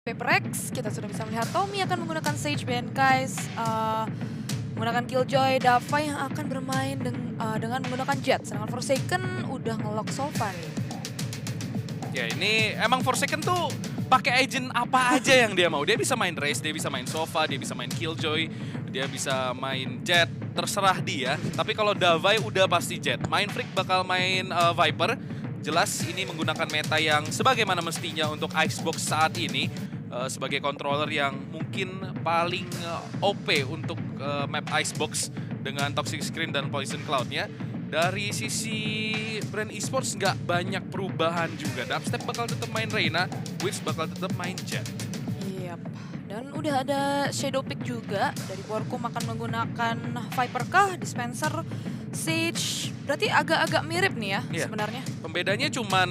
Paperex, kita sudah bisa melihat Tommy akan menggunakan Sage, Benkai, menggunakan Killjoy, Davai yang akan bermain dengan menggunakan Jet. Sedangkan Forsaken udah nge-lock Sova nih. Ya ini emang Forsaken tuh pakai agent apa aja yang dia mau. Dia bisa main Raze, dia bisa main Sova, dia bisa main Killjoy, dia bisa main Jet, terserah dia. Tapi kalau Davai udah pasti Jet. Main Freak bakal main Viper. Jelas ini menggunakan meta yang sebagaimana mestinya untuk Icebox saat ini. Sebagai controller yang mungkin paling OP untuk map Icebox dengan Toxic Screen dan Poison Cloud-nya. Dari sisi brand esports nggak banyak perubahan juga. Dubstep bakal tetap main Reyna, Witch bakal tetap main Jet. Yap. Dan udah ada Shadow Pick juga. Dari Borkum akan menggunakan Viper kah, Dispenser, Sage. Berarti agak-agak mirip nih ya sebenarnya. Pembedanya cuman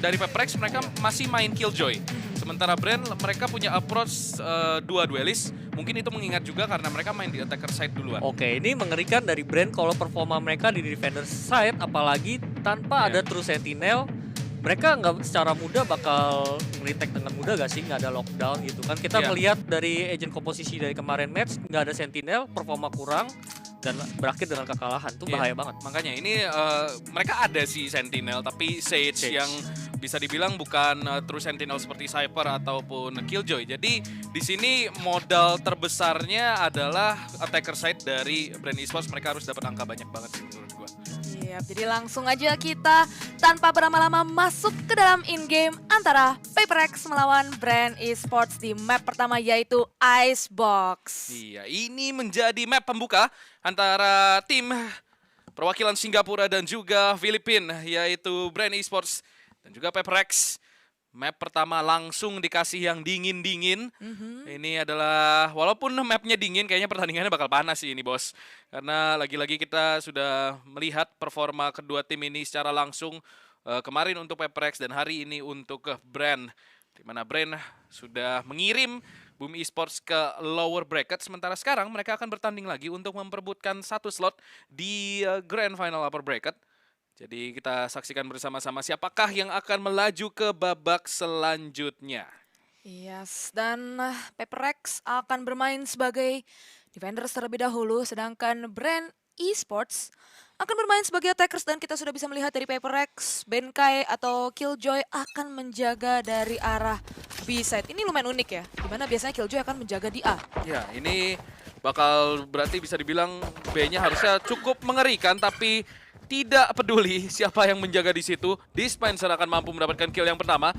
dari Paperex mereka masih main Killjoy. Sementara Brand mereka punya approach dua duelist. Mungkin itu mengingat juga karena mereka main di attacker side duluan. Oke, ini mengerikan dari Brand kalau performa mereka di defender side, apalagi tanpa ada True Sentinel. Mereka nggak secara mudah bakal retake dengan mudah gak sih, nggak ada lockdown gitu kan. Kita melihat dari agent komposisi dari kemarin match, nggak ada Sentinel, performa kurang, dan berakhir dengan kekalahan. Itu bahaya banget. Makanya ini mereka ada sih Sentinel, tapi Sage yang bisa dibilang bukan true Sentinel seperti Cypher ataupun Killjoy. Jadi di sini modal terbesarnya adalah attacker side dari Brand Esports. Mereka harus dapat angka banyak banget sih menurut gua. Iya, jadi langsung aja kita tanpa berlama-lama masuk ke dalam in-game antara Paperex melawan Brand Esports di map pertama yaitu Icebox. Iya, ini menjadi map pembuka antara tim perwakilan Singapura dan juga Filipina, yaitu Brand Esports dan juga Paperex. Map pertama langsung dikasih yang dingin-dingin. Ini adalah, walaupun mapnya dingin, kayaknya pertandingannya bakal panas sih ini bos. Karena lagi-lagi kita sudah melihat performa kedua tim ini secara langsung. Kemarin untuk Paperex dan hari ini untuk Brand. Dimana Brand sudah mengirim Boom Esports ke lower bracket. Sementara sekarang mereka akan bertanding lagi untuk memperebutkan satu slot di Grand Final upper bracket. Jadi kita saksikan bersama-sama siapakah yang akan melaju ke babak selanjutnya. Yes, dan Paperex akan bermain sebagai defender terlebih dahulu, sedangkan Brand Esports akan bermain sebagai attackers dan kita sudah bisa melihat dari Paperex, Benkai atau Killjoy akan menjaga dari arah B-side. Ini lumayan unik ya, dimana biasanya Killjoy akan menjaga di A. Ya, ini bakal berarti bisa dibilang B-nya harusnya cukup mengerikan, tapi tidak peduli siapa yang menjaga di situ. Dispenser akan mampu mendapatkan kill yang pertama.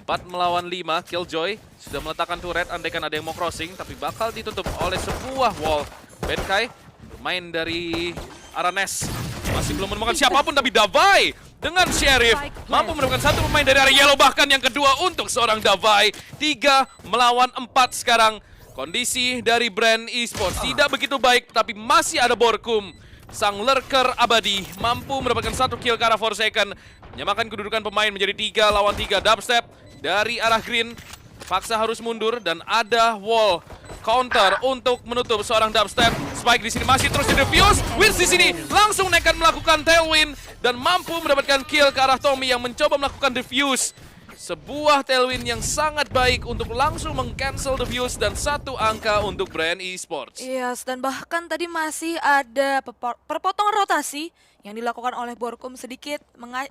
4 melawan 5, Killjoy sudah meletakkan turret andaikan ada yang mau crossing, tapi bakal ditutup oleh sebuah wall. Benkai bermain dari arah Nest. Masih belum menemukan siapapun, tapi Davai dengan Sheriff mampu menemukan satu pemain dari area Yellow. Bahkan yang kedua untuk seorang Davai. 3 melawan 4 sekarang. Kondisi dari Brand Esports tidak begitu baik, tapi masih ada Borkum. Sang lurker abadi mampu mendapatkan satu kill ke arah Forsaken. Menyamakan kedudukan pemain menjadi 3 lawan 3. Dubstep dari arah green paksa harus mundur dan ada wall counter untuk menutup seorang Dubstep. Spike di sini masih terus di-defuse. Wins di sini langsung nekat melakukan tailwind dan mampu mendapatkan kill ke arah Tommy yang mencoba melakukan defuse. Sebuah tailwind yang sangat baik untuk langsung meng-cancel defuse dan satu angka untuk Brand Esports. Yes, dan bahkan tadi masih ada perpotongan rotasi yang dilakukan oleh Borkum sedikit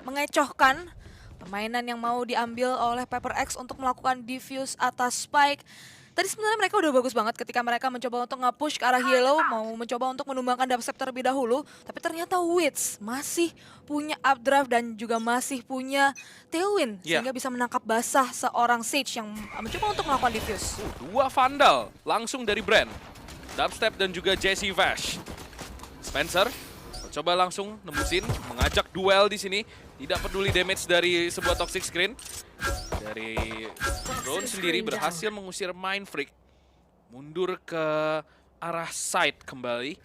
mengecohkan permainan yang mau diambil oleh Paperex untuk melakukan defuse atas Spike. Tadi sebenarnya mereka udah bagus banget ketika mereka mencoba untuk nge-push ke arah Yellow, mau mencoba untuk menumbangkan Dubstep terlebih dahulu. Tapi ternyata Witch masih punya updraft dan juga masih punya tailwind. Sehingga bisa menangkap basah seorang Sage yang mencoba untuk melakukan defuse. Dua Vandal langsung dari Brand. Dubstep dan juga Jesse Vash. Spencer coba langsung nembusin, mengajak duel di sini. Tidak peduli damage dari sebuah Toxic Screen. Dari drone sendiri berhasil mengusir Mind Freak. Mundur ke arah side kembali.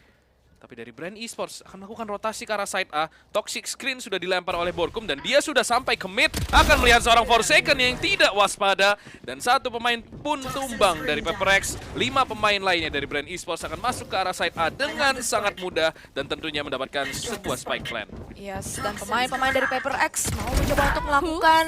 Tapi dari Brand Esports akan melakukan rotasi ke arah side A. Toxic Screen sudah dilempar oleh Borkum dan dia sudah sampai ke mid. Akan melihat seorang Forsaken yang tidak waspada. Dan satu pemain pun tumbang dari PPRX. 5 pemain lainnya dari Brand Esports akan masuk ke arah side A dengan sangat mudah. Dan tentunya mendapatkan sebuah spike plant. Yes, dan pemain-pemain dari PaperX mau mencoba untuk melakukan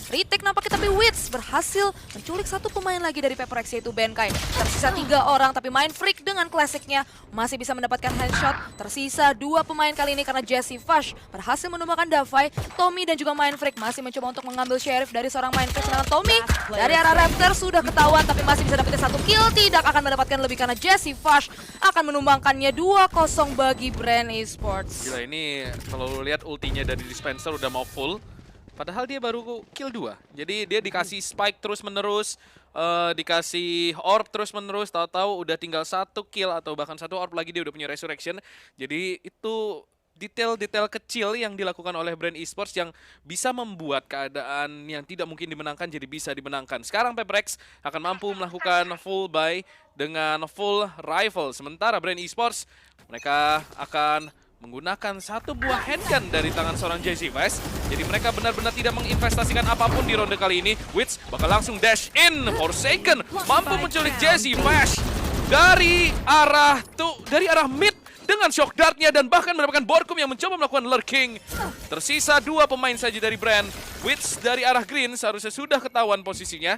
retake nampaknya, tapi Wits berhasil menculik satu pemain lagi dari PaperX yaitu Benkai. Tersisa 3 orang, tapi Mind Freak dengan klasiknya masih bisa mendapatkan headshot. Tersisa 2 pemain kali ini karena Jesse Fash berhasil menumbangkan Davai. Tommy dan juga Mind Freak masih mencoba untuk mengambil Sheriff dari seorang Mind Freak. Sedangkan Tommy dari arah Raptor sudah ketahuan tapi masih bisa dapetin 1 kill. Tidak akan mendapatkan lebih karena Jesse Fash akan menumbangkannya 2-0 bagi Brand Esports. Gila, ini kalau lu lihat ultinya dari Dispenser udah mau full. Padahal dia baru kill 2. Jadi dia dikasih spike terus-menerus, dikasih orb terus-menerus, tahu-tahu udah tinggal 1 kill atau bahkan 1 orb lagi dia udah punya resurrection. Jadi itu detail-detail kecil yang dilakukan oleh Brand Esports yang bisa membuat keadaan yang tidak mungkin dimenangkan jadi bisa dimenangkan. Sekarang PaperX akan mampu melakukan full buy dengan full rifle. Sementara Brand Esports mereka akan menggunakan 1 buah handgun dari tangan seorang Jesse Fash. Jadi mereka benar-benar tidak menginvestasikan apapun di ronde kali ini. Wits bakal langsung dash in. Forsaken mampu menculik Jesse Fash dari arah mid dengan shock dartnya dan bahkan mendapatkan Borkum yang mencoba melakukan lurking. Tersisa 2 pemain saja dari Brand. Wits dari arah green seharusnya sudah ketahuan posisinya.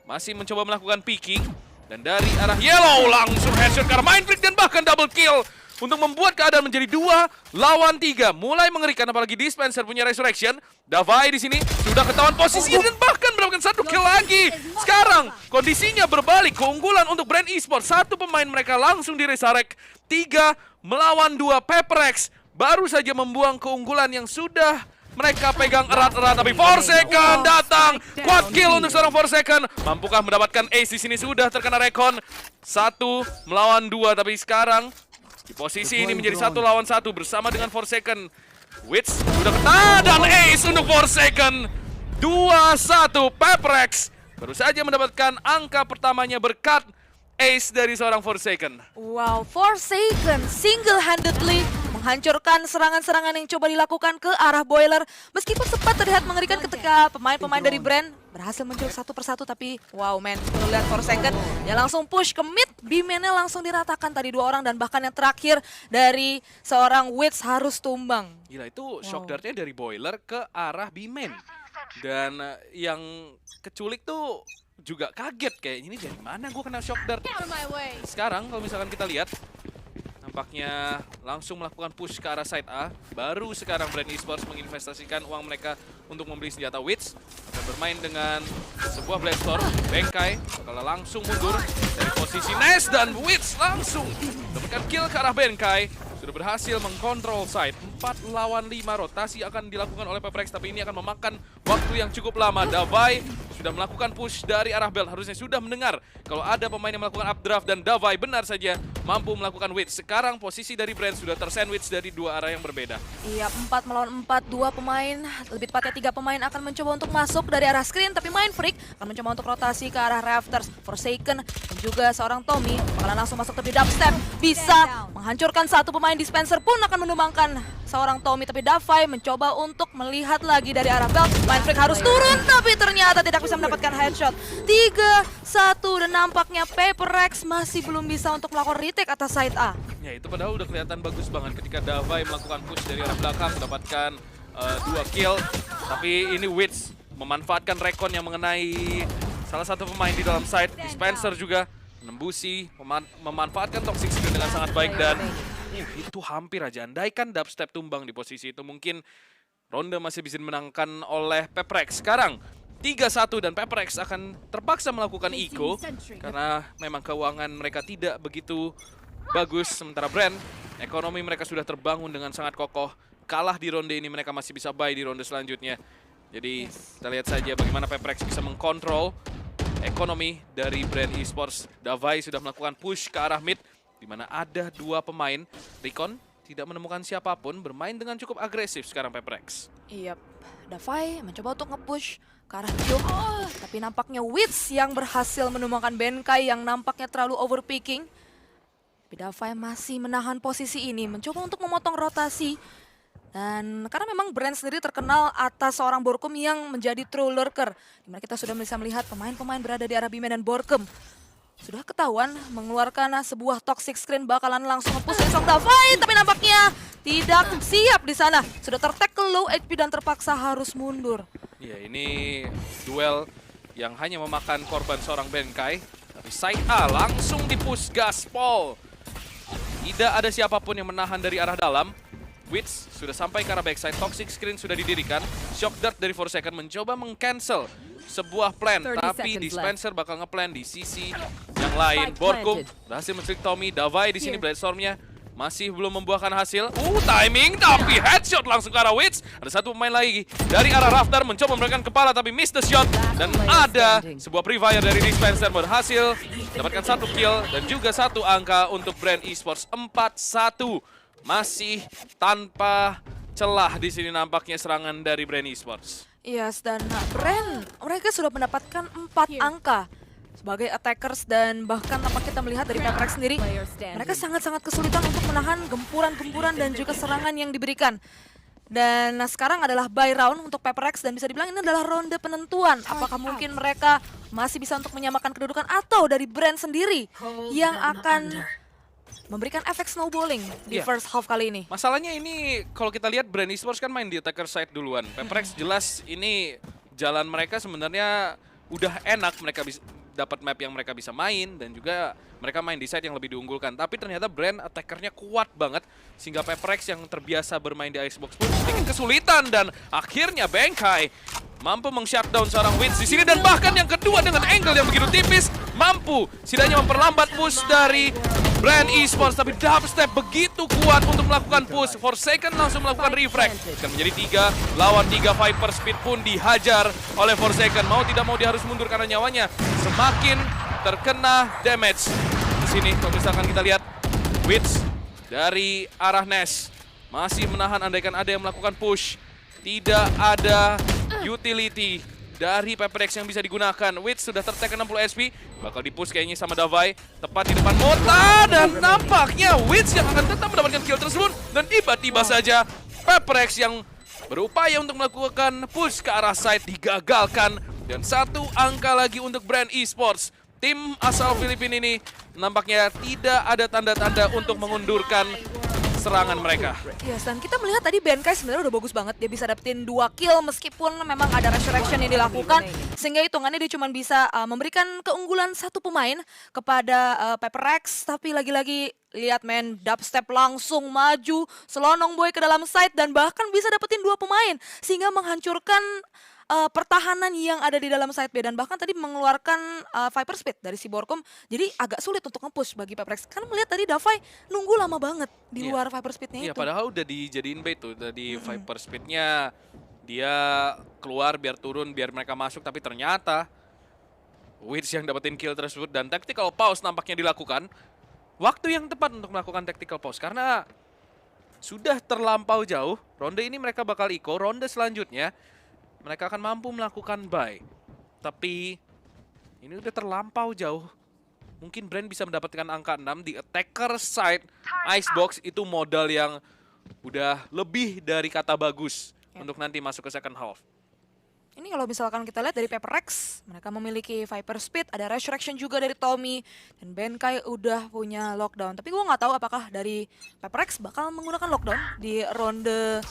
Masih mencoba melakukan peeking. Dan dari arah yellow langsung headshot karena Mind Freak dan bahkan double kill. Untuk membuat keadaan menjadi 2 lawan 3. Mulai mengerikan apalagi Dispenser punya resurrection. Davai di sini sudah ketahuan posisinya dan bahkan mendapatkan 1 kill lagi. Sekarang kondisinya berbalik. Keunggulan untuk Brand Esports. 1 pemain mereka langsung diresurrect. 3 melawan 2 PaperX. Baru saja membuang keunggulan yang sudah mereka pegang erat-erat, tapi Forsaken datang. Quad kill untuk seorang Forsaken. Mampukah mendapatkan ace di sini? Sudah terkena recon. 1 melawan 2, tapi sekarang di posisi ini menjadi 1 lawan 1 bersama dengan Forsaken. Wits sudah kena dan ace untuk Forsaken. 2-1 PaperX baru saja mendapatkan angka pertamanya berkat ace dari seorang Forsaken. Wow, Forsaken single-handedly menghancurkan serangan-serangan yang coba dilakukan ke arah Boiler. Meskipun sempat terlihat mengerikan ketika pemain-pemain dari Brand berhasil menculik 1 persatu, tapi wow man, kalau lihat Forsaken, dia langsung push ke mid, B-man-nya langsung diratakan tadi 2 orang dan bahkan yang terakhir dari seorang Wits harus tumbang. Gila, itu shock dartnya dari Boiler ke arah B-man. Dan yang keculik tuh juga kaget kayak ini dari mana gue kena shock dart. Sekarang kalau misalkan kita lihat nampaknya langsung melakukan push ke arah side A. Baru sekarang Brand Esports menginvestasikan uang mereka untuk membeli senjata Wits. Dan bermain dengan sebuah Blade Storm. Benkai bakal langsung mundur dari posisi Nest dan Wits langsung mendapatkan kill ke arah Benkai. Sudah berhasil mengkontrol side. 4 lawan 5 rotasi akan dilakukan oleh PaperX, tapi ini akan memakan waktu yang cukup lama. Davai sudah melakukan push dari arah belt, harusnya sudah mendengar kalau ada pemain yang melakukan updraft dan Davai benar saja mampu melakukan Wits. Sekarang posisi dari Brand sudah tersandwich dari 2 arah yang berbeda. Iya, 4 melawan 4, 2 pemain, lebih tepatnya 3 pemain akan mencoba untuk masuk dari arah screen, tapi Mind Freak akan mencoba untuk rotasi ke arah Rafters. Forsaken dan juga seorang Tommy bakalan langsung masuk tepi dubstep, bisa menghancurkan 1 pemain. Dispenser pun akan menumbangkan seorang Tommy, tapi Davai mencoba untuk melihat lagi dari arah belt. Mind Freak harus turun, tapi ternyata tidak bisa mendapatkan headshot. 3-1 dan nampaknya PaperX masih belum bisa untuk melakukan retake atas side A. Ya, itu padahal udah kelihatan bagus banget ketika Davai melakukan push dari arah belakang mendapatkan 2 kill. Tapi ini Wits memanfaatkan recon yang mengenai salah satu pemain di dalam side. Dispenser juga menembusi, memanfaatkan toxic screen dengan sangat baik dan itu hampir aja. Andaikan dubstep tumbang di posisi itu, mungkin ronde masih bisa dimenangkan oleh PaperX. Sekarang 3-1 dan PaperX akan terpaksa melakukan eco karena memang keuangan mereka tidak begitu bagus. Sementara Brand, ekonomi mereka sudah terbangun dengan sangat kokoh. Kalah di ronde ini, mereka masih bisa buy di ronde selanjutnya. Jadi kita lihat saja bagaimana PaperX bisa mengkontrol ekonomi dari Brand Esports. Davai sudah melakukan push ke arah mid, di mana ada 2 pemain. Recon tidak menemukan siapapun, bermain dengan cukup agresif sekarang PaperX. Iya, Davai mencoba untuk nge-push ke arah Cube, tapi nampaknya Wits yang berhasil menumbangkan Benkai yang nampaknya terlalu overpicking. Tapi Davai masih menahan posisi ini, mencoba untuk memotong rotasi. Dan karena memang Brand sendiri terkenal atas seorang Borkum yang menjadi true lurker. Dimana kita sudah bisa melihat pemain-pemain berada di arah Bima dan Borkum. Sudah ketahuan mengeluarkan sebuah toxic screen bakalan langsung nge-push dari Song Davai. Tapi nampaknya tidak siap di sana. Sudah tertackle low HP dan terpaksa harus mundur. Ya, ini duel yang hanya memakan korban seorang Benkai. Tapi side A langsung di-push gaspol. Tidak ada siapapun yang menahan dari arah dalam. Wits sudah sampai ke arah backside, toxic screen sudah didirikan. Shock Dart dari Forsaken mencoba meng-cancel sebuah plan, 30 tapi seconds Dispenser bakal nge-plan di sisi yang lain. Spike Borkum planted. berhasil men-trick Tommy, Davai di sini Bladestorm-nya masih belum membuahkan hasil. Timing, tapi headshot langsung ke arah Wits. Ada satu pemain lagi dari arah Raftar mencoba memberikan kepala tapi miss the shot. Dan ada sebuah pre-fire dari Dispenser berhasil mendapatkan satu kill dan juga satu angka untuk Brand Esports 4-1. Masih tanpa celah di sini nampaknya serangan dari Brand Esports. Yes, dan Brand mereka sudah mendapatkan 4 angka sebagai attackers dan bahkan tanpa kita melihat dari Peprex sendiri, mereka sangat-sangat kesulitan untuk menahan gempuran-gempuran dan juga serangan yang diberikan. Dan sekarang adalah buy round untuk Peprex dan bisa dibilang ini adalah ronde penentuan. Apakah mungkin mereka masih bisa untuk menyamakan kedudukan atau dari Brand sendiri yang akan memberikan efek snowballing di Iya. first half kali ini. Masalahnya ini kalau kita lihat Brand Esports kan main di attacker side duluan. Peprex jelas ini jalan mereka sebenarnya udah enak, mereka bisa dapat map yang mereka bisa main dan juga mereka main di side yang lebih diunggulkan. Tapi ternyata Brand attackernya kuat banget sehingga Peprex yang terbiasa bermain di Icebox pun sedikit kesulitan dan akhirnya Benkai mampu meng-shutdown seorang Wits di sini dan bahkan yang kedua dengan angle yang begitu tipis mampu setidaknya memperlambat push dari Brand Esports, tapi dubstep begitu kuat untuk melakukan push. Forsaken langsung melakukan refrag. Akan menjadi 3 lawan 3. Viper Speed pun dihajar oleh Forsaken. Mau tidak mau dia harus mundur karena nyawanya semakin terkena damage. Di sini kalau misalkan kita lihat Wits dari arah Nest masih menahan andaikan ada yang melakukan push. Tidak ada utility dari Peprex yang bisa digunakan. Wits sudah tertekan 60 SP. Bakal dipush kayaknya sama Davai. Tepat di depan Mota. Dan nampaknya Wits yang akan tetap mendapatkan kill tersebut. Dan tiba-tiba saja Peprex yang berupaya untuk melakukan push ke arah side digagalkan. Dan satu angka lagi untuk Brand Esports. Tim asal Filipina ini nampaknya tidak ada tanda-tanda untuk mengundurkan serangan mereka. Yes, dan kita melihat tadi Benkai sebenarnya udah bagus banget. Dia bisa dapetin 2 kill meskipun memang ada resurrection yang dilakukan. Sehingga hitungannya dia cuma bisa memberikan keunggulan satu pemain kepada Peprex. Tapi lagi-lagi lihat men, dubstep langsung maju, selonong boy ke dalam site dan bahkan bisa dapetin 2 pemain. Sehingga menghancurkan pertahanan yang ada di dalam side B dan bahkan tadi mengeluarkan Viper Speed dari si Borkum. Jadi agak sulit untuk nge-push bagi Peprex. Karena melihat tadi Davai nunggu lama banget di luar Viper Speed-nya Iya, itu. padahal udah dijadiin bait tuh. Tadi Viper Speed-nya dia keluar biar turun, biar mereka masuk. Tapi ternyata Wits yang dapetin kill tersebut dan tactical pause nampaknya dilakukan. Waktu yang tepat untuk melakukan tactical pause karena sudah terlampau jauh. Ronde ini mereka bakal eco, ronde selanjutnya mereka akan mampu melakukan buy. Tapi ini udah terlampau jauh. Mungkin Brand bisa mendapatkan angka 6 di attacker side. Icebox itu modal yang udah lebih dari kata bagus untuk nanti masuk ke second half. Ini kalau misalkan kita lihat dari Peprex, mereka memiliki Viper Speed, ada Resurrection juga dari Tommy, dan Benkai udah punya lockdown. Tapi gue nggak tahu apakah dari Peprex bakal menggunakan lockdown di ronde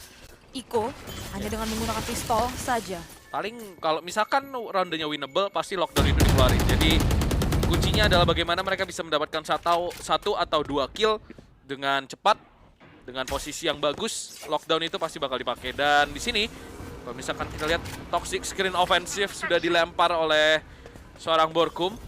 Eco hanya dengan menggunakan pistol saja. Paling kalau misalkan rondenya winnable pasti lockdown itu dikeluarin. Jadi kuncinya adalah bagaimana mereka bisa mendapatkan satu atau 2 kill dengan cepat, dengan posisi yang bagus. Lockdown itu pasti bakal dipakai. Dan di sini kalau misalkan kita lihat toxic screen offensive sudah dilempar oleh seorang Borkum.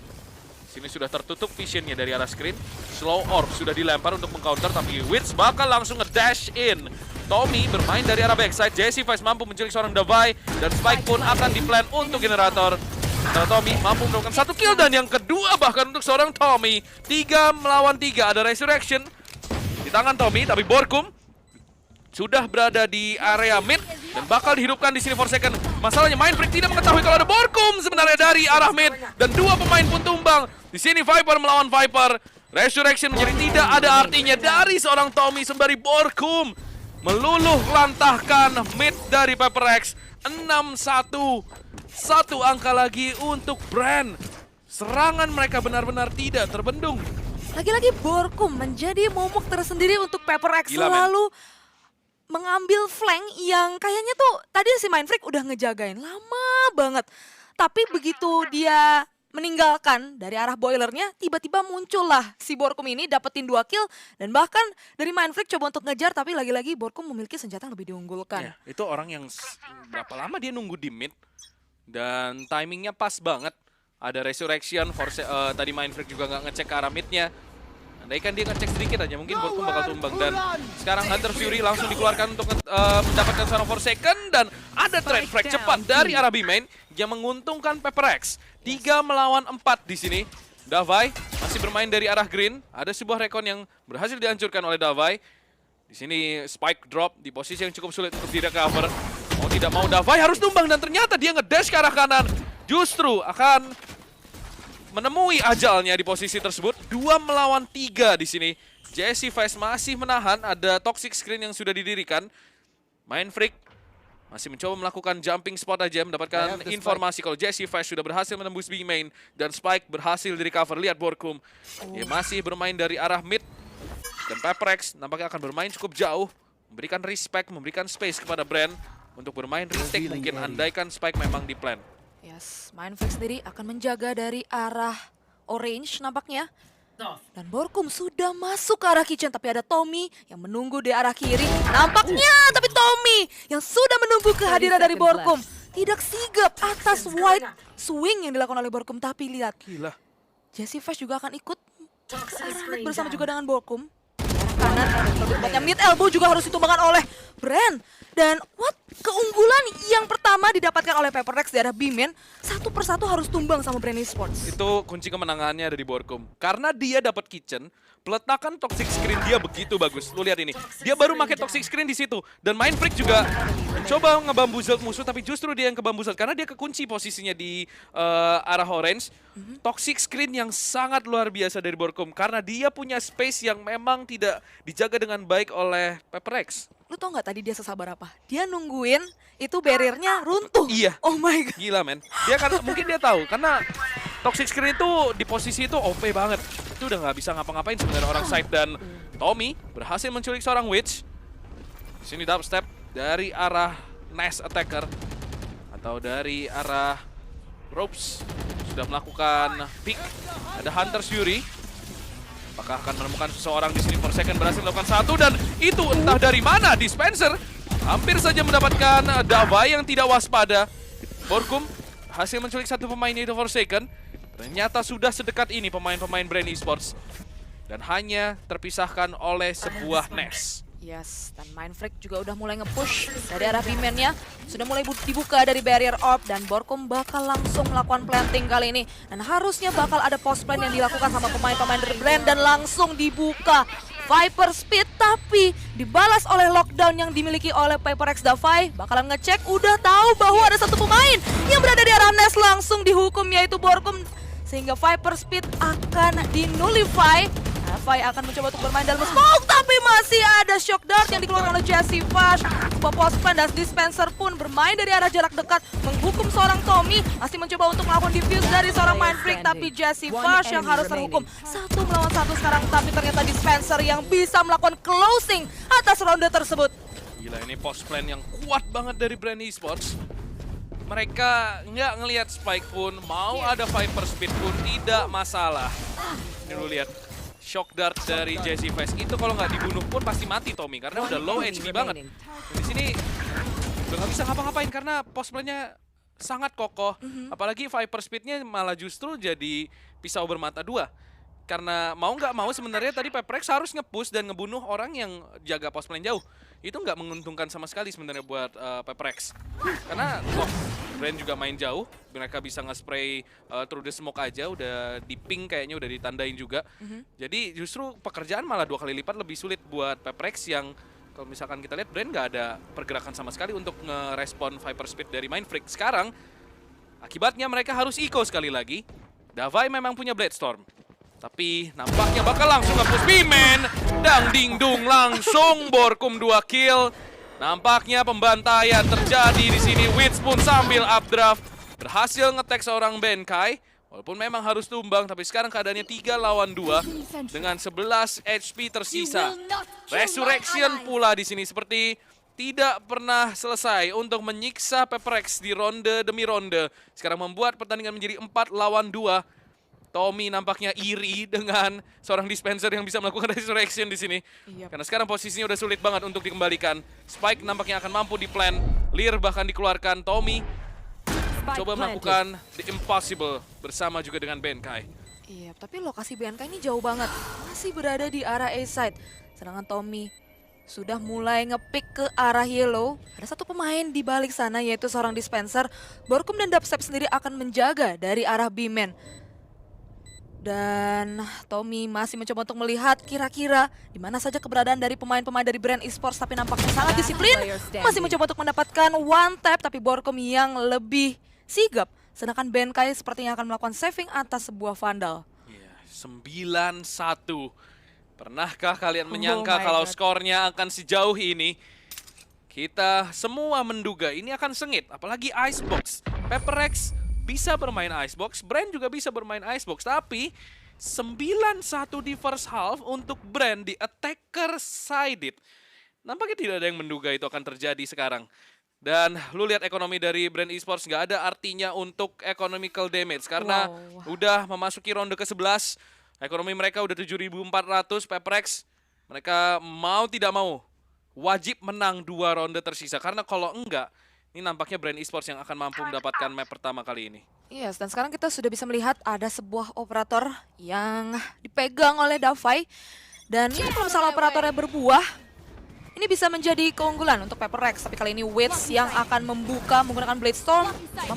Sini sudah tertutup visionnya dari arah screen. Slow orb sudah dilempar untuk mengcounter tapi Wits bakal langsung nge-dash in. Tommy bermain dari arah backside. Jesse Vice mampu menculik seorang Davai dan Spike pun akan diplan untuk generator. Setelah Tommy mampu melakukan 1 kill dan yang kedua bahkan untuk seorang Tommy. 3 melawan 3 ada resurrection di tangan Tommy tapi Borkum sudah berada di area mid dan bakal dihidupkan di sini Forsaken. Masalahnya Mindfreak tidak mengetahui kalau ada Borkum sebenarnya dari arah mid dan 2 pemain pun tumbang. Di sini Viper melawan Viper. Resurrection menjadi tidak ada artinya dari seorang Tommy sembari Borkum meluluh lantahkan mid dari Paper X. 6-1. Satu angka lagi untuk Brand. Serangan mereka benar-benar tidak terbendung. Lagi-lagi Borkum menjadi momok tersendiri untuk Paper X. Gila, men. Selalu mengambil flank yang kayaknya tuh tadi si Mindfreak udah ngejagain lama banget. Tapi begitu dia meninggalkan dari arah boilernya, tiba-tiba muncullah si Borkum ini dapetin 2 kill. Dan bahkan dari Mindfreak coba untuk ngejar, tapi lagi-lagi Borkum memiliki senjata yang lebih diunggulkan. Ya, itu orang yang berapa lama dia nunggu di mid. Dan timingnya pas banget. Ada Resurrection, tadi Mindfreak juga nggak ngecek ke arah midnya. Andaikan dia ngecek sedikit aja, mungkin Borkum bakal tumbang. Dan sekarang Hunter Fury langsung dikeluarkan untuk mendapatkan seorang Forsaken. Dan ada trade frag cepat dari arah B-main yang menguntungkan Paper X. 3 melawan 4 di sini. Davai masih bermain dari arah green. Ada sebuah recon yang berhasil dihancurkan oleh Davai. Di sini Spike drop di posisi yang cukup sulit untuk di-recover. Mau tidak mau Davai harus tumbang dan ternyata dia ngedash ke arah kanan. Justru akan menemui ajalnya di posisi tersebut. 2 melawan 3 di sini. Jesse Vice masih menahan, ada toxic screen yang sudah didirikan. Mindfreak masih mencoba melakukan jumping spot aja, mendapatkan informasi kalau Jesse Vice sudah berhasil menembus B main dan Spike berhasil di-recover. Lihat Borkum. Dia masih bermain dari arah mid. Dan Paper X nampaknya akan bermain cukup jauh, memberikan respect, memberikan space kepada Brand untuk bermain retake mungkin andaikan Spike memang di plan. Yes, Mindfreak sendiri akan menjaga dari arah orange nampaknya. Dan Borkum sudah masuk ke arah kitchen, tapi ada Tommy yang menunggu di arah kiri. Nampaknya, tapi Tommy yang sudah menunggu kehadiran dari Borkum tidak sigap atas white swing yang dilakukan oleh Borkum. Tapi lihat, Gila. Jesse Vice juga akan ikut ke arah mid bersama juga dengan Borkum. Kanan, tempatnya mid elbow juga harus ditumbangkan oleh Brand. Dan keunggulan yang pertama didapatkan oleh Paper X di arah B-main, satu persatu harus tumbang sama Brand Esports. Itu kunci kemenangannya dari Borkum. Karena dia dapat kitchen, peletakan toxic screen dia begitu bagus. Lu lihat ini, dia baru pakai toxic screen di situ. Dan Mindfreak juga mencoba ngebambuzel musuh, tapi justru dia yang kebambuzel karena dia kekunci posisinya di arah orange. Toxic screen yang sangat luar biasa dari Borkum karena dia punya space yang memang tidak dijaga dengan baik oleh Paper X. Lu tau gak tadi dia sesabar apa? Dia nungguin itu barriernya runtuh. Iya. Oh my god. Gila men. Dia kan mungkin dia tahu karena toxic screen itu di posisi itu OP banget. Itu udah nggak bisa ngapa-ngapain sebenarnya orang side. Dan Tommy berhasil menculik seorang witch. Di sini dubstep dari arah Nest Attacker atau dari arah Ropes sudah melakukan pick. Ada Hunter Fury. Apakah akan menemukan seseorang di sini? Forsaken berhasil melakukan satu dan itu entah dari mana Dispenser hampir saja mendapatkan Davai yang tidak waspada. Borkum hasil menculik satu pemain yaitu Forsaken. Ternyata sudah sedekat ini pemain-pemain Brand Esports dan hanya terpisahkan oleh sebuah nest. Yes, dan Mindfreak juga udah mulai nge-push dari arah B-main-nya. Sudah mulai dibuka dari barrier orb dan Borkum bakal langsung melakukan planting kali ini. Dan harusnya bakal ada post plan yang dilakukan sama pemain-pemain dari Brand dan langsung dibuka Viper Speed, tapi dibalas oleh lockdown yang dimiliki oleh Paper X. Davai bakalan ngecek, udah tahu bahwa ada satu pemain yang berada di arah nest, langsung dihukum yaitu Borkum. Sehingga Viper Speed akan di-nullify. Davai akan mencoba untuk bermain dalam smoke, tapi masih ada shock dart yang dikeluarkan oleh Jesse Vash. Sebuah postman dan Dispenser pun bermain dari arah jarak dekat, menghukum seorang Tommy. Masih mencoba untuk melakukan diffuse dari seorang Mindfreak, tapi Jesse Vash yang harus terhukum. 1 melawan 1 sekarang, tapi ternyata Dispenser yang bisa melakukan closing atas ronde tersebut. Gila, ini post plan yang kuat banget dari Brand Esports. Mereka nggak ngelihat Spike pun, mau ada Viper Speed pun tidak masalah. Ini lu lihat. Shock dart dari Jesse Vice itu kalau nggak dibunuh pun pasti mati Tommy karena udah low HP banget. Dan di sini udah nggak bisa ngapa-ngapain karena post play-nya sangat kokoh. Apalagi Viper Speed-nya malah justru jadi pisau bermata dua. Karena mau nggak mau sebenarnya tadi Paper X harus nge-push dan ngebunuh orang yang jaga post play jauh. Itu nggak menguntungkan sama sekali sebenarnya buat Paper X. Karena Brand juga main jauh, mereka bisa nge-spray through the smoke aja, udah di ping kayaknya, udah ditandain juga. Jadi justru pekerjaan malah 2 kali lipat lebih sulit buat Paper X yang kalau misalkan kita lihat Brand nggak ada pergerakan sama sekali untuk ngerespon Viper Speed dari Mindfreak. Sekarang akibatnya mereka harus eco sekali lagi. Davai memang punya Blade Storm. Tapi nampaknya bakal langsung nge-push Bimen. Dang ding dung langsung Borkum 2 kill. Nampaknya pembantaian terjadi di sini. Wits pun sambil updraft berhasil nge-tag seorang Benkai. Walaupun memang harus tumbang, tapi sekarang keadaannya 3 lawan 2 dengan 11 HP tersisa. Resurrection pula di sini seperti tidak pernah selesai untuk menyiksa Peperex di ronde demi ronde. Sekarang membuat pertandingan menjadi 4 lawan 2. Tommy nampaknya iri dengan seorang dispenser yang bisa melakukan resurrection di sini. Karena sekarang posisinya udah sulit banget untuk dikembalikan. Spike nampaknya akan mampu di-plan. Lear bahkan dikeluarkan. Tommy coba melakukan the impossible bersama juga dengan Benkai. Iya, tapi lokasi Benkai ini jauh banget. Masih berada di arah A side. Sedangkan Tommy sudah mulai ngepick ke arah yellow. Ada satu pemain di balik sana yaitu seorang dispenser. Borkum dan Dubstep sendiri akan menjaga dari arah B-man. Dan Tommy masih mencoba untuk melihat kira-kira di mana saja keberadaan dari pemain-pemain dari brand esports, tapi nampaknya sangat disiplin. Masih mencoba untuk mendapatkan one tap, tapi Borkum yang lebih sigap. Sedangkan Benkai sepertinya akan melakukan saving atas sebuah vandal. Iya, 9-1. Pernahkah kalian menyangka kalau skornya akan sejauh ini? Kita semua menduga ini akan sengit, apalagi Icebox. Peperex bisa bermain Icebox, Brand juga bisa bermain Icebox, tapi 9-1 di first half untuk Brand di attacker sided. Nampaknya tidak ada yang menduga itu akan terjadi sekarang. Dan lu lihat ekonomi dari Brand Esports nggak ada artinya untuk economical damage karena udah memasuki ronde ke-11. Ekonomi mereka udah 7.400, Peperex mereka mau tidak mau wajib menang 2 ronde tersisa karena kalau enggak ini nampaknya Brand Esports yang akan mampu mendapatkan map pertama kali ini. Yes, dan sekarang kita sudah bisa melihat ada sebuah operator yang dipegang oleh Davai. Dan ini kalau misalnya operatornya berbuah, ini bisa menjadi keunggulan untuk Peperex. Tapi kali ini Wits yang akan membuka menggunakan Blade Storm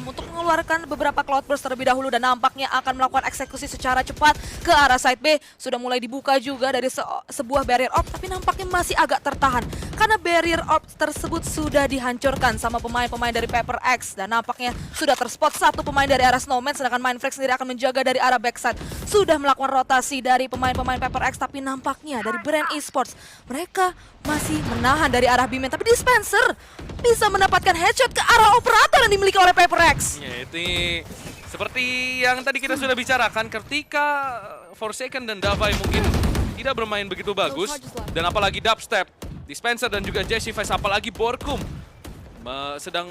untuk mengeluarkan beberapa Cloud Burst terlebih dahulu. Dan nampaknya akan melakukan eksekusi secara cepat ke arah side B. Sudah mulai dibuka juga dari sebuah barrier orb, tapi nampaknya masih agak tertahan. Karena barrier orb tersebut sudah dihancurkan sama pemain-pemain dari Peperex. Dan nampaknya sudah terspot satu pemain dari arah Snowman, sedangkan Mindfreak sendiri akan menjaga dari arah backside. Sudah melakukan rotasi dari pemain-pemain Peperex, tapi nampaknya dari Brand Esports mereka masih menahan dari arah B-man, tapi Dispenser bisa mendapatkan headshot ke arah operator yang dimiliki oleh Peperex. Ya, itu seperti yang tadi kita sudah bicarakan ketika Forsaken dan Davai mungkin tidak bermain begitu bagus. Dan apalagi Dubstep, Dispenser dan juga Jesse Face, apalagi Borkum sedang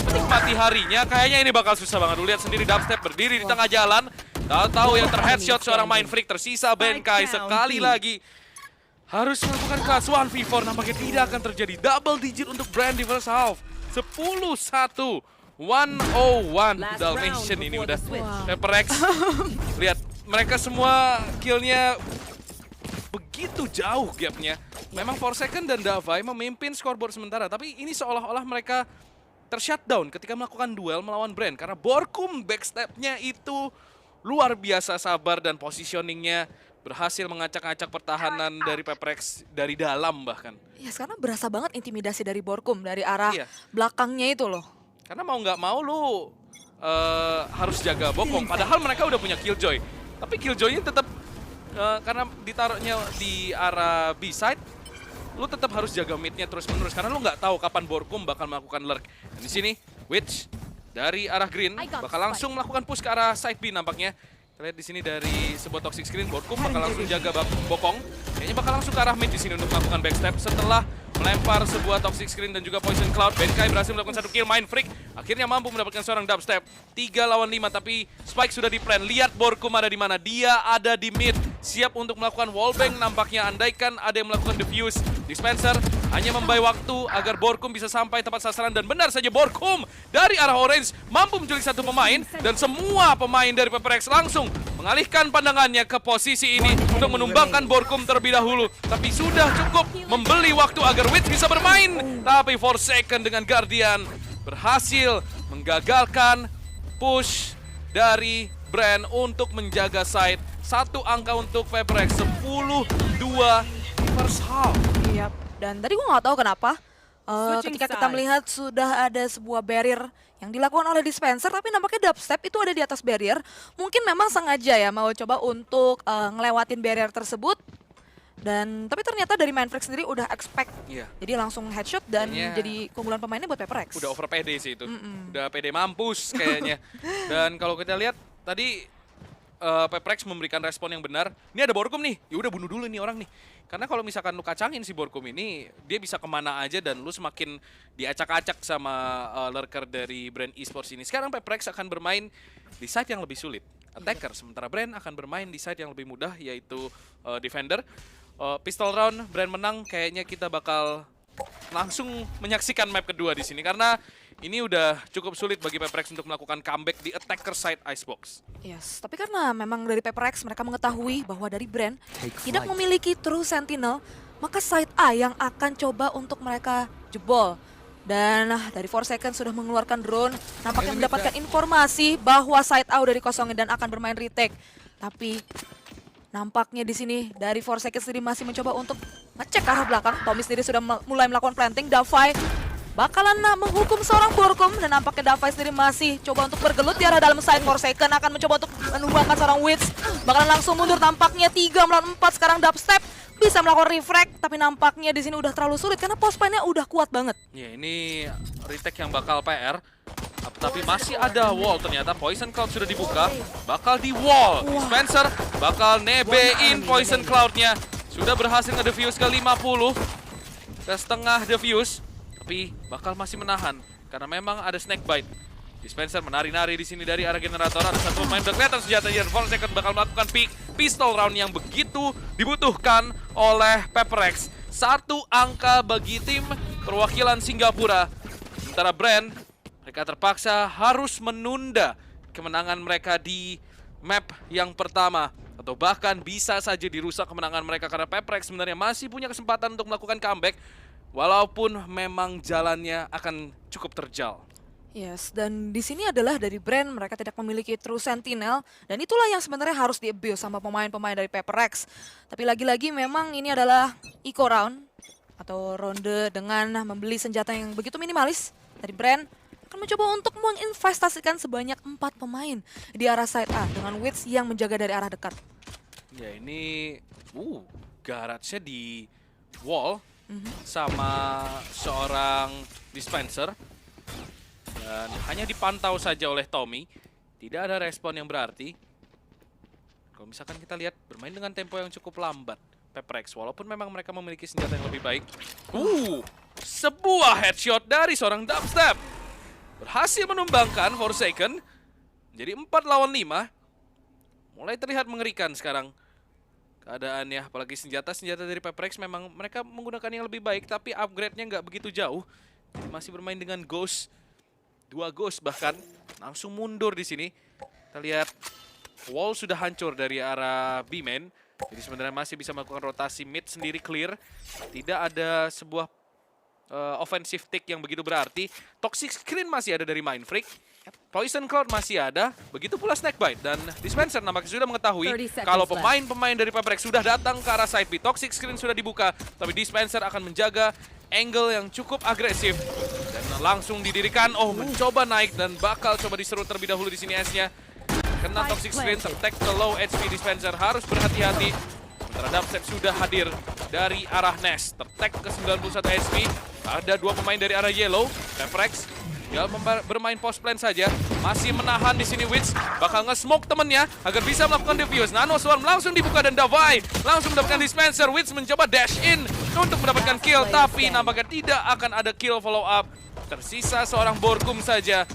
menikmati harinya. Kayaknya ini bakal susah banget. Lu lihat sendiri Dubstep berdiri di tengah jalan. Tahu-tahu yang terheadshot seorang Mindfreak, tersisa Benkai sekali lagi. Harus melakukan class 1v4, nampaknya tidak akan terjadi. Double digit untuk Brand di first half. 10-1. 101 Dalmatian ini udah. Peperex, lihat mereka semua killnya begitu jauh gapnya. Memang Forsaken dan Davai memimpin scoreboard sementara, tapi ini seolah-olah mereka tershutdown ketika melakukan duel melawan Brand. Karena Borkum backstepnya itu luar biasa sabar dan positioningnya berhasil mengacak-acak pertahanan dari Peperex dari dalam bahkan. Ya, sekarang berasa banget intimidasi dari Borkum dari arah belakangnya itu loh. Karena mau nggak mau lu harus jaga bokong. Padahal mereka udah punya Killjoy. Tapi Killjoy-nya tetap karena ditaruhnya di arah B-side, lu tetap harus jaga mid-nya terus-menerus. Karena lu nggak tahu kapan Borkum bakal melakukan lurk. Dan di sini, Witch dari arah green bakal langsung melakukan push ke arah side B nampaknya. Kita lihat di sini dari sebuah toxic screen, Borkum bakal langsung jaga bokong. Kayaknya bakal langsung ke arah mid di sini untuk melakukan backstep setelah melempar sebuah toxic screen dan juga poison cloud. Benkai berhasil melakukan satu kill. Mindfreak akhirnya mampu mendapatkan seorang dubstep. 3 lawan 5, tapi Spike sudah di-plan. Lihat Borkum ada di mana. Dia ada di mid, siap untuk melakukan wallbang nampaknya. Andaikan ada yang melakukan defuse. Dispenser hanya membuy waktu agar Borkum bisa sampai tepat sasaran, dan benar saja Borkum dari arah orange mampu menculik satu pemain, dan semua pemain dari Peperex langsung mengalihkan pandangannya ke posisi ini untuk menumbangkan Borkum terlebih dahulu. Tapi sudah cukup membeli waktu agar Witch bisa bermain. Tapi Forsaken dengan Guardian berhasil menggagalkan push dari Brand untuk menjaga side. Satu angka untuk Peperex, 10-2 di first half. Iya, dan tadi gue nggak tahu kenapa ketika kita melihat sudah ada sebuah barrier yang dilakukan oleh Dispenser, tapi nampaknya dubstep itu ada di atas barrier. Mungkin memang sengaja ya mau coba untuk ngelewatin barrier tersebut. Dan tapi ternyata dari Mindfreak sendiri udah expect. Iya. Jadi langsung headshot dan Kayaknya jadi keunggulan pemainnya buat PaperX. Udah over pede sih itu. Udah pede mampus kayaknya. Dan kalau kita lihat tadi PaperX memberikan respon yang benar. Ini ada Borkum nih. Ya udah bunuh dulu nih orang nih. Karena kalau misalkan lu kacangin si Borkum ini, dia bisa kemana aja dan lu semakin diacak-acak sama lurker dari brand esports ini. Sekarang PaperX akan bermain di side yang lebih sulit, attacker. Sementara brand akan bermain di side yang lebih mudah, yaitu defender. Pistol round, brand menang, kayaknya kita bakal langsung menyaksikan map kedua di sini. Karena ini udah cukup sulit bagi PaperX untuk melakukan comeback di attacker side Icebox. Yes, tapi karena memang dari PaperX mereka mengetahui bahwa dari brand tidak memiliki true sentinel, maka side A yang akan coba untuk mereka jebol. Dan dari Forsaken sudah mengeluarkan drone, nampaknya mendapatkan informasi bahwa side A udah dikosongin dan akan bermain retake. Tapi nampaknya di sini dari Forsaken sendiri masih mencoba untuk ngecek ke arah belakang. Tommy sendiri sudah mulai melakukan planting. Davai bakalan menghukum seorang Borkum dan nampaknya Davai sendiri masih coba untuk bergelut di arah dalam side. Forsaken akan mencoba untuk menumbangkan seorang Wits. Bakalan langsung mundur tampaknya 3 melawan 4 sekarang dubstep. Bisa melakukan refract, tapi nampaknya di sini udah terlalu sulit karena pos painnya udah kuat banget. Ya ini retake yang bakal PR. Tapi masih ada wall ternyata. Poison Cloud sudah dibuka. Bakal di wall. Dispenser bakal nebein Poison Cloud-nya. Sudah berhasil nge-defuse ke 50. Ke setengah defuse. Tapi bakal masih menahan. Karena memang ada snake bite. Dispenser menari-nari di sini dari arah generator. Ada satu pemain udah kelihatan senjatanya. Forsaken bakal melakukan pistol round yang begitu dibutuhkan oleh PaperX. 1 angka bagi tim perwakilan Singapura. Sementara brand, mereka terpaksa harus menunda kemenangan mereka di map yang pertama. Atau bahkan bisa saja dirusak kemenangan mereka karena PaperX sebenarnya masih punya kesempatan untuk melakukan comeback. Walaupun memang jalannya akan cukup terjal. Yes, dan di sini adalah dari brand mereka tidak memiliki true sentinel dan itulah yang sebenarnya harus di-abuse sama pemain-pemain dari PaperX. Tapi lagi-lagi memang ini adalah eco round atau ronde dengan membeli senjata yang begitu minimalis dari brand akan mencoba untuk menginvestasikan sebanyak 4 pemain di arah side A dengan Wits yang menjaga dari arah dekat. Ya ini garage-nya di wall sama seorang Dispenser. Dan hanya dipantau saja oleh Tommy. Tidak ada respon yang berarti. Kalau misalkan kita lihat bermain dengan tempo yang cukup lambat PaperX, walaupun memang mereka memiliki senjata yang lebih baik. Sebuah headshot dari seorang dubstep. Berhasil menumbangkan Forsaken. Jadi 4 lawan 5. Mulai terlihat mengerikan sekarang keadaannya. Apalagi senjata-senjata dari PaperX memang mereka menggunakan yang lebih baik. Tapi upgrade-nya nggak begitu jauh. Masih bermain dengan Ghost. 2 Ghost bahkan langsung mundur di sini. Kita lihat wall sudah hancur dari arah B-main. Jadi sebenarnya masih bisa melakukan rotasi mid sendiri clear. Tidak ada sebuah offensive tick yang begitu berarti. Toxic Screen masih ada dari Mindfreak. Poison Cloud masih ada. Begitu pula Snakebite. Dan Dispenser nampaknya sudah mengetahui kalau pemain-pemain dari PaperX sudah datang ke arah side B. Toxic Screen sudah dibuka. Tapi Dispenser akan menjaga angle yang cukup agresif. Dan langsung didirikan. Mencoba naik dan bakal coba diserut terlebih dahulu di sini S-nya. Kena Toxic Screen, tertek ke low HP Dispenser. Harus berhati-hati. Sementara dubstep sudah hadir dari arah Nest. Tertek ke 91 HP. Ada 2 pemain dari arah Yellow. PaperX tinggal bermain post plan saja. Masih menahan di sini Wits. Bakal nge-smoke temennya agar bisa melakukan defuse. Nano Swarm langsung dibuka dan Davai langsung mendapatkan Dispenser. Wits mencoba dash in untuk mendapatkan kill. Tapi nampaknya tidak akan ada kill follow up. Tersisa seorang Borkum saja.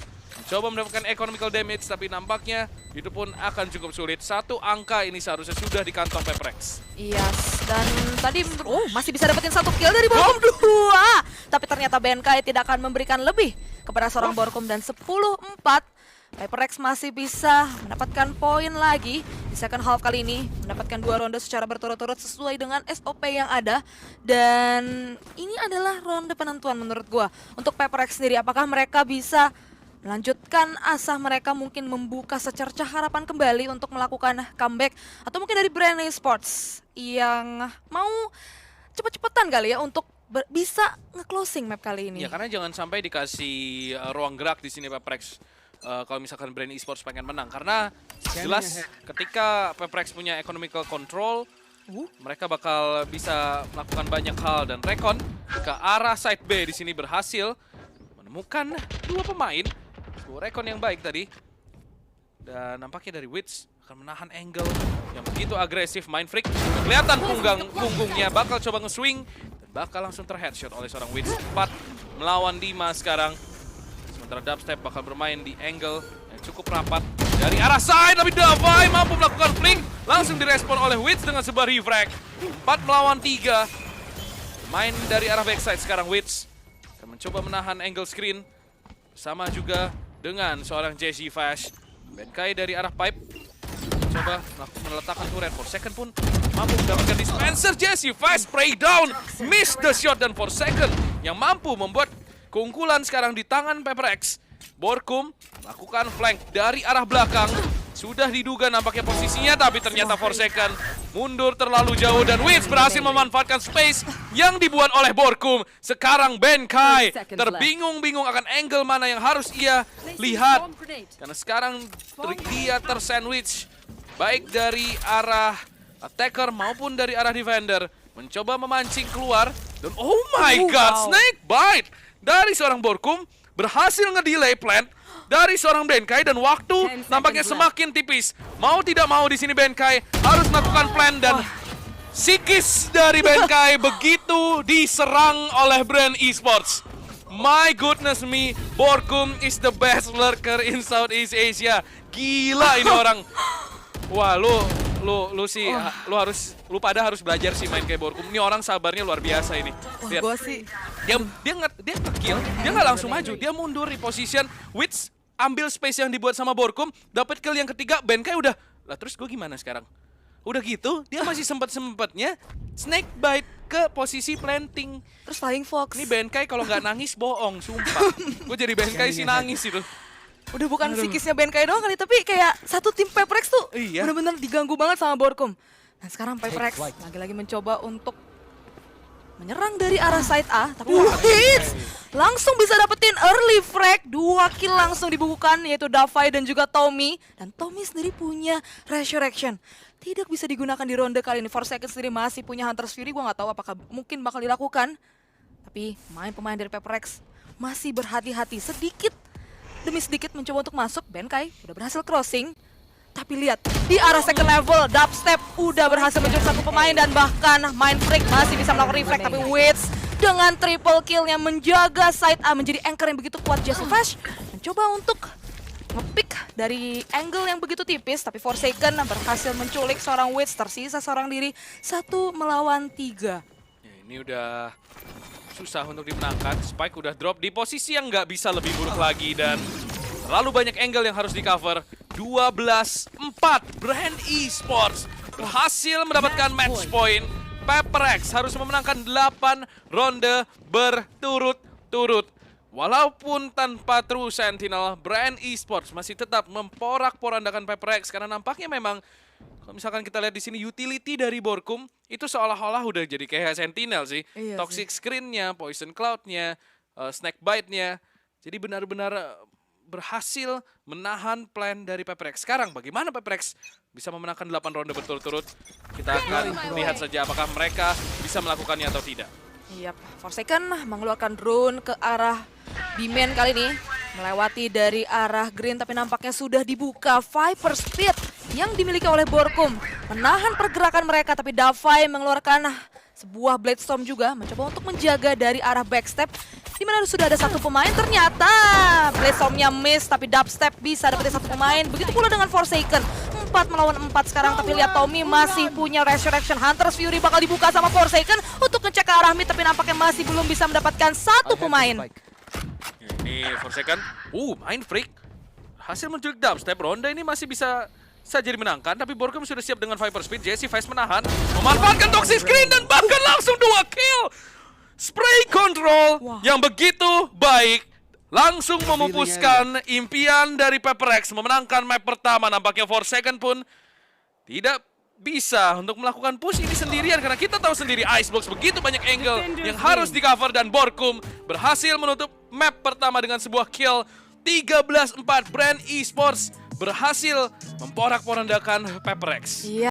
Coba mendapatkan economical damage, tapi nampaknya itu pun akan cukup sulit. 1 angka ini seharusnya sudah di kantong PaperX. Yes, dan tadi masih bisa dapetin 1 kill dari Borkum 2. Tapi ternyata BNK tidak akan memberikan lebih kepada seorang Borkum dan 10-4. PaperX masih bisa mendapatkan poin lagi di second half kali ini. Mendapatkan 2 ronde secara berturut-turut sesuai dengan SOP yang ada. Dan ini adalah ronde penentuan menurut gua. Untuk PaperX sendiri, apakah mereka bisa melanjutkan asa mereka, mungkin membuka secercah harapan kembali untuk melakukan comeback, atau mungkin dari brand esports yang mau cepet-cepetan kali ya untuk bisa nge-closing map kali ini. Ya karena jangan sampai dikasih ruang gerak di sini Peprex. Kalau misalkan Brand Esports pengen menang, karena jelas ketika Peprex punya economical control, mereka bakal bisa melakukan banyak hal, dan Recon ke arah side B di sini berhasil menemukan dua pemain. Recon yang baik tadi, dan nampaknya dari Wits akan menahan angle yang begitu agresif. Mindfreak kelihatan punggungnya bakal coba nge-swing dan bakal langsung ter-headshot oleh seorang Wits. 4 melawan 5 sekarang. Sementara Dubstep bakal bermain di angle yang cukup rapat dari arah side, tapi Davai mampu melakukan flick, langsung direspon oleh Wits dengan sebuah refrag. 4 melawan 3. Main dari arah backside sekarang Wits akan mencoba menahan angle screen, sama juga dengan seorang Jesse Fash. Benkai dari arah pipe coba meletakkan turret. Forsaken pun mampu mendapatkan dispenser. Jesse Fash spray down, miss the shot, dan Forsaken yang mampu membuat keunggulan sekarang di tangan Peprex. Borkum melakukan flank dari arah belakang. Sudah diduga nampaknya posisinya, tapi ternyata Forsaken mundur terlalu jauh, dan Wits berhasil memanfaatkan space yang dibuat oleh Borkum. Sekarang Benkai terbingung-bingung akan angle mana yang harus ia lihat, karena sekarang dia tersandwich baik dari arah attacker maupun dari arah defender. Mencoba memancing keluar, dan oh my god, snake bite dari seorang Borkum berhasil ngedelay plant dari seorang Benkai, dan waktu nampaknya semakin tipis. Mau tidak mau di sini Benkai harus melakukan plan, dan psikis dari Benkai begitu diserang oleh Brand Esports. My goodness me, Borkum is the best lurker in Southeast Asia. Gila ini orang. Wah, lu pada harus belajar sih main kayak Borkum. Ini orang sabarnya luar biasa ini. Lihat. Gue sih Dia nge-kill, dia nggak langsung maju, dia mundur reposition. Wits ambil space yang dibuat sama Borkum, dapat kill yang ketiga. Benkai udah, lah terus gue gimana sekarang? Udah gitu, dia masih sempet-sempetnya snake bite ke posisi planting. terus Flying Fox. Ini Benkai kalau nggak nangis bohong, sumpah. Gue jadi Benkai sih nangis itu. Udah bukan psikisnya Benkai doang kali, tapi kayak satu tim Peprex tuh Iya. bener-bener diganggu banget sama Borkum. Dan sekarang Peprex lagi-lagi mencoba untuk menyerang dari arah side A, tapi hits langsung bisa dapetin early frag. 2 kill langsung dibukukan, yaitu Davai dan juga Tommy. Dan Tommy sendiri punya Resurrection, tidak bisa digunakan di ronde kali ini. Forsaken sendiri masih punya Hunter's Fury, gua nggak tahu apakah mungkin bakal dilakukan. Tapi pemain dari Peprex masih berhati-hati, sedikit demi sedikit mencoba untuk masuk. Benkai udah berhasil crossing, tapi lihat di arah second level, Dubstep udah berhasil mencuri satu pemain, dan bahkan Mindfreak masih bisa melakukan reflect. Tapi Wits dengan triple kill yang menjaga side A menjadi anchor yang begitu kuat. Jesse Fash mencoba untuk nge-pick dari angle yang begitu tipis, tapi Forsaken berhasil menculik seorang Wits. Tersisa seorang diri, 1 melawan 3. Ya, ini udah susah untuk dimenangkan. Spike udah drop di posisi yang nggak bisa lebih buruk lagi, dan terlalu banyak angle yang harus di cover. 12-4, Brand Esports berhasil mendapatkan match point. Peprex harus memenangkan 8 ronde berturut-turut. Walaupun tanpa True Sentinel, Brand Esports masih tetap memporak-porandakan Peprex, karena nampaknya memang kalau misalkan kita lihat di sini utility dari Borkum itu seolah-olah udah jadi kayak Sentinel sih. Iya Toxic Screen-nya, Poison Cloud-nya, Snake Bite-nya. Jadi benar-benar berhasil menahan plan dari Peprex. Sekarang bagaimana Peprex bisa memenangkan 8 ronde berturut-turut? Kita akan lihat saja apakah mereka bisa melakukannya atau tidak. Yap, Forsaken mengeluarkan drone ke arah B-main kali ini, melewati dari arah green, tapi nampaknya sudah dibuka Viper Speed yang dimiliki oleh Borkum. Menahan pergerakan mereka, tapi Davai mengeluarkan sebuah Blade Storm juga, mencoba untuk menjaga dari arah backstep, di mana sudah ada satu pemain. Ternyata Blade Storm-nya miss, tapi Dubstep bisa dapetin satu pemain. Begitu pula dengan Forsaken, 4 melawan 4 sekarang, tapi lihat Tommy masih punya Resurrection. Hunter's Fury bakal dibuka sama Forsaken untuk ngecek ke arah mid, tapi nampaknya masih belum bisa mendapatkan satu pemain. Ini Forsaken, Mindfreak hasil menculik Dubstep. Ronde ini masih bisa saja dimenangkan, tapi Borkum sudah siap dengan Viper Speed. Jesse Fash menahan, memanfaatkan Toxic Screen, dan bahkan langsung 2 kill. Spray control yang begitu baik langsung memupuskan impian dari Peprex memenangkan map pertama. Nampaknya Forsaken pun tidak bisa untuk melakukan push ini sendirian karena kita tahu sendiri Icebox begitu banyak angle yang harus di cover dan Borkum berhasil menutup map pertama dengan sebuah kill 13-4. Brand Esports berhasil memporak-porandakan Paper X. Iya.